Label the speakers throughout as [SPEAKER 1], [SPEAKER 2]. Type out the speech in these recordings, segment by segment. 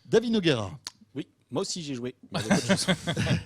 [SPEAKER 1] David Noguera.
[SPEAKER 2] Oui, moi aussi j'ai joué.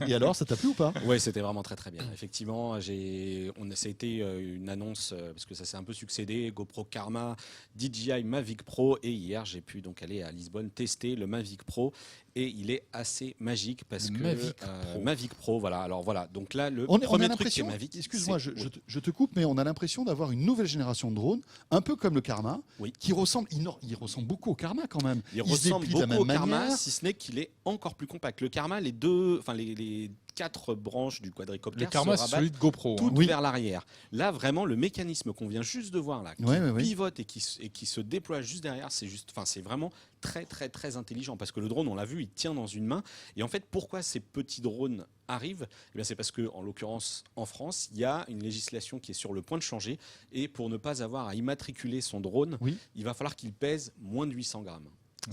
[SPEAKER 1] Et alors, ça t'a plu ou pas?
[SPEAKER 2] Oui, c'était vraiment très très bien. Effectivement, ça a été une annonce parce que ça s'est un peu succédé. GoPro Karma, DJI Mavic Pro et hier j'ai pu donc aller à Lisbonne tester le Mavic Pro et il est assez magique parce que Mavic Pro, voilà. Alors voilà, donc là le premier truc qui est Mavic.
[SPEAKER 1] Excuse-moi, je te coupe, mais on a l'impression d'avoir une nouvelle génération de drones, un peu comme le Karma, qui ressemble, il ressemble beaucoup au Karma quand même.
[SPEAKER 2] Il ressemble beaucoup au Karma, si ce n'est qu'il est encore plus compact. Le Karma, les 4 branches du quadricoptère
[SPEAKER 3] le Karma,
[SPEAKER 2] se
[SPEAKER 3] c'est celui de GoPro.
[SPEAKER 2] toutes vers l'arrière. Là, vraiment, le mécanisme qu'on vient juste de voir là, qui pivote et qui se déploie juste derrière, c'est vraiment très très très intelligent parce que le drone, on l'a vu, il tient dans une main. Et en fait, pourquoi ces petits drones arrivent? Eh bien, c'est parce que, en l'occurrence, en France, il y a une législation qui est sur le point de changer. Et pour ne pas avoir à immatriculer son drone, il va falloir qu'il pèse moins de 800 grammes.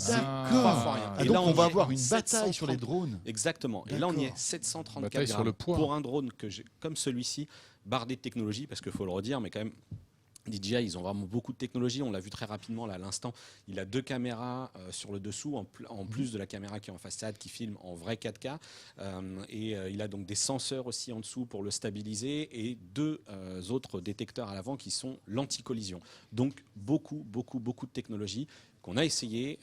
[SPEAKER 1] D'accord.
[SPEAKER 2] Et
[SPEAKER 1] donc
[SPEAKER 2] là,
[SPEAKER 1] on va avoir une
[SPEAKER 2] 730...
[SPEAKER 1] bataille sur les drones.
[SPEAKER 2] Exactement. Et là, on y est 734 grammes
[SPEAKER 3] sur le poids.
[SPEAKER 2] pour un drone comme celui-ci, bardé de technologie, parce qu'il faut le redire, mais quand même. DJI, ils ont vraiment beaucoup de technologie. On l'a vu très rapidement là à l'instant. Il a 2 caméras sur le dessous, en plus de la caméra qui est en façade, qui filme en vrai 4K. Il a donc des senseurs aussi en dessous pour le stabiliser et 2 autres détecteurs à l'avant qui sont l'anti-collision. Donc beaucoup de technologie qu'on a essayé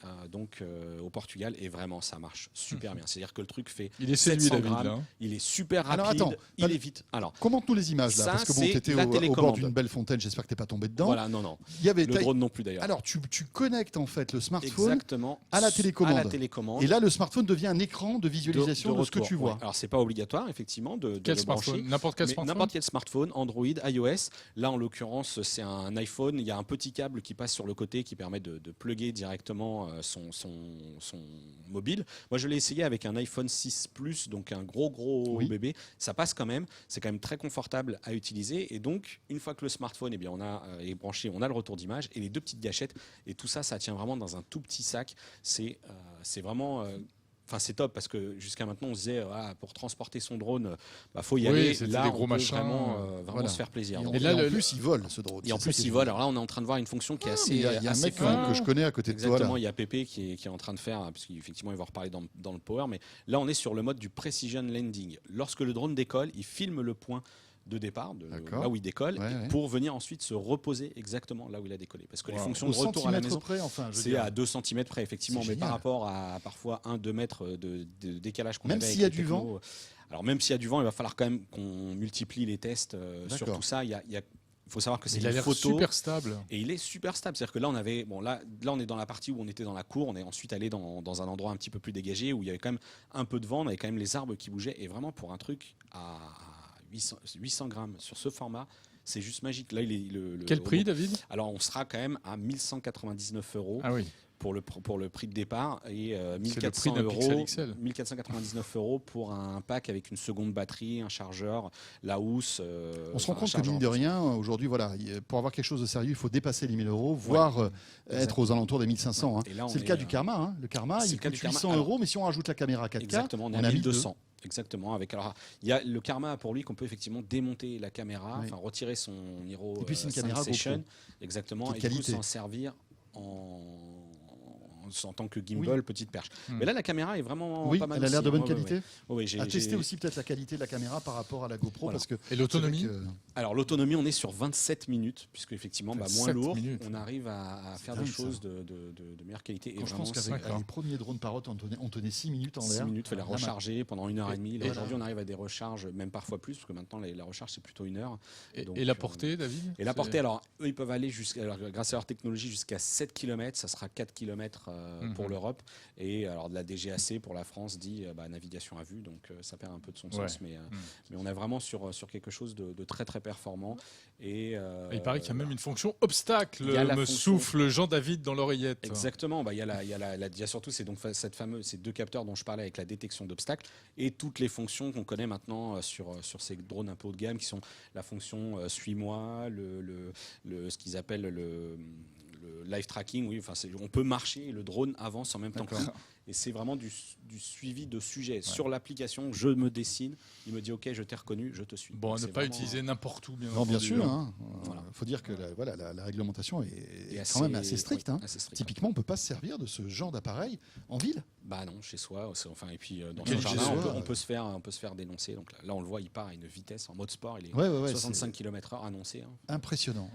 [SPEAKER 2] au Portugal et vraiment ça marche super bien. C'est-à-dire que le truc fait
[SPEAKER 3] il est
[SPEAKER 2] 700
[SPEAKER 3] David,
[SPEAKER 2] grammes,
[SPEAKER 3] là.
[SPEAKER 2] Il est super rapide,
[SPEAKER 1] alors, attends,
[SPEAKER 2] il est vite. Alors,
[SPEAKER 1] commente-nous les images là, parce que bon, t'étais au bord d'une belle fontaine, j'espère que t'es pas tombé dedans.
[SPEAKER 2] Voilà, non.
[SPEAKER 1] Il y avait
[SPEAKER 2] le drone non plus d'ailleurs.
[SPEAKER 1] Alors tu connectes en fait le smartphone
[SPEAKER 2] exactement
[SPEAKER 1] à la télécommande. Et là, le smartphone devient un écran de visualisation de ce que tu vois.
[SPEAKER 2] Ouais. Alors c'est pas obligatoire effectivement de
[SPEAKER 3] quel
[SPEAKER 2] le brancher.
[SPEAKER 3] N'importe quel
[SPEAKER 2] smartphone, Android, iOS. Là en l'occurrence c'est un iPhone. Il y a un petit câble qui passe sur le côté qui permet de plugger directement son mobile. Moi je l'ai essayé avec un iPhone 6 Plus, donc un gros bébé. Ça passe quand même. C'est quand même très confortable à utiliser. Et donc une fois que le smartphone est branché, on a le retour d'image et les 2 petites gâchettes. Et tout ça tient vraiment dans un tout petit sac. C'est vraiment. C'est top parce que jusqu'à maintenant on se disait pour transporter son drone, faut y aller. Là,
[SPEAKER 3] des gros
[SPEAKER 2] on peut
[SPEAKER 3] machins,
[SPEAKER 2] vraiment se faire plaisir.
[SPEAKER 1] Et là, en plus, il vole ce drone.
[SPEAKER 2] Et en plus, il vole. Alors là, on est en train de voir une fonction qui est assez.
[SPEAKER 1] Il y a un mec que je connais à côté de toi.
[SPEAKER 2] Exactement. Il y a Pépé qui est en train de faire, parce qu'effectivement, il va reparler dans le power. Mais là, on est sur le mode du precision landing. Lorsque le drone décolle, il filme le point de départ, là où il décolle, pour venir ensuite se reposer exactement là où il a décollé. Parce que les fonctions de retour à la maison, c'est à 2 cm près, effectivement, mais par rapport à parfois 1-2 mètres de décalage qu'on avait.
[SPEAKER 1] Même s'il y a du vent.
[SPEAKER 2] Alors même s'il y a du vent, il va falloir quand même qu'on multiplie les tests sur tout ça. Il faut savoir que c'est une photo
[SPEAKER 3] super stable.
[SPEAKER 2] Et il est super stable. C'est-à-dire que là, on est dans la partie où on était dans la cour. On est ensuite allé dans un endroit un petit peu plus dégagé où il y avait quand même un peu de vent. On avait quand même les arbres qui bougeaient. Et vraiment, pour un truc à 800 grammes sur ce format, c'est juste magique. Là,
[SPEAKER 3] quel prix, David?
[SPEAKER 2] Alors, on sera quand même à 1199 €.
[SPEAKER 3] Ah oui.
[SPEAKER 2] Pour le prix de départ et 1499 € pour un pack avec une seconde batterie, un chargeur, la housse.
[SPEAKER 1] On se rend compte que mine de rien, aujourd'hui, pour avoir quelque chose de sérieux, il faut dépasser les 1000 €, voire être aux alentours des 1500. C'est le cas du Karma. Hein. Le Karma, il coûte 800 €, mais si on rajoute la caméra 4K,
[SPEAKER 2] exactement, on est à 1200. Exactement. Il y a le Karma pour lui qu'on peut effectivement démonter la caméra, retirer son Hero.
[SPEAKER 1] Et puis c'est une caméra
[SPEAKER 2] Session, exactement, et du coup s'en servir en tant que gimbal, petite perche. Mais là, la caméra est vraiment pas mal.
[SPEAKER 1] Elle a l'air de bonne qualité.
[SPEAKER 2] Oui,
[SPEAKER 1] à tester aussi peut-être la qualité de la caméra par rapport à la GoPro. Parce que
[SPEAKER 3] et l'autonomie
[SPEAKER 2] Alors l'autonomie, on est sur 27 minutes, puisque effectivement, moins lourd, on arrive à faire des choses de meilleure qualité.
[SPEAKER 1] Quand je pense qu'avec les premiers drones Parrot, on tenait 6 minutes en l'air.
[SPEAKER 2] 6 minutes, il fallait recharger pendant 1h30. Aujourd'hui, on arrive à des recharges, même parfois plus, parce que maintenant, la recharge, c'est plutôt 1 heure.
[SPEAKER 3] Et la portée, David?
[SPEAKER 2] Et la portée, alors, eux, ils peuvent aller grâce à leur technologie, jusqu'à 7 km. Ça sera 4 km pour l'Europe. Et alors, de la DGAC pour la France dit navigation à vue. Donc, ça perd un peu de son sens. Mais on est vraiment sur quelque chose de très, très performant. Et
[SPEAKER 3] il paraît qu'il y a même une fonction obstacle, souffle Jean-David dans l'oreillette.
[SPEAKER 2] Exactement. Il y a surtout ces 2 capteurs dont je parlais avec la détection d'obstacles et toutes les fonctions qu'on connaît maintenant sur ces drones un peu haut de gamme qui sont la fonction suis-moi, ce qu'ils appellent le le live tracking, oui, on peut marcher et le drone avance en même temps que nous. Et c'est vraiment du suivi de sujet. Sur l'application, je me dessine, il me dit OK, je t'ai reconnu, je te suis.
[SPEAKER 3] Bon, à ne pas utiliser n'importe où, bien entendu.
[SPEAKER 1] Non, bien sûr. Il faut dire que la réglementation est quand même assez stricte. Typiquement, on ne peut pas se servir de ce genre d'appareil en ville.
[SPEAKER 2] Bah non, chez soi. Et puis dans son jardin, on peut se faire dénoncer. Donc là, on le voit, il part à une vitesse en mode sport. Il est 65 km/h annoncé.
[SPEAKER 1] Impressionnant.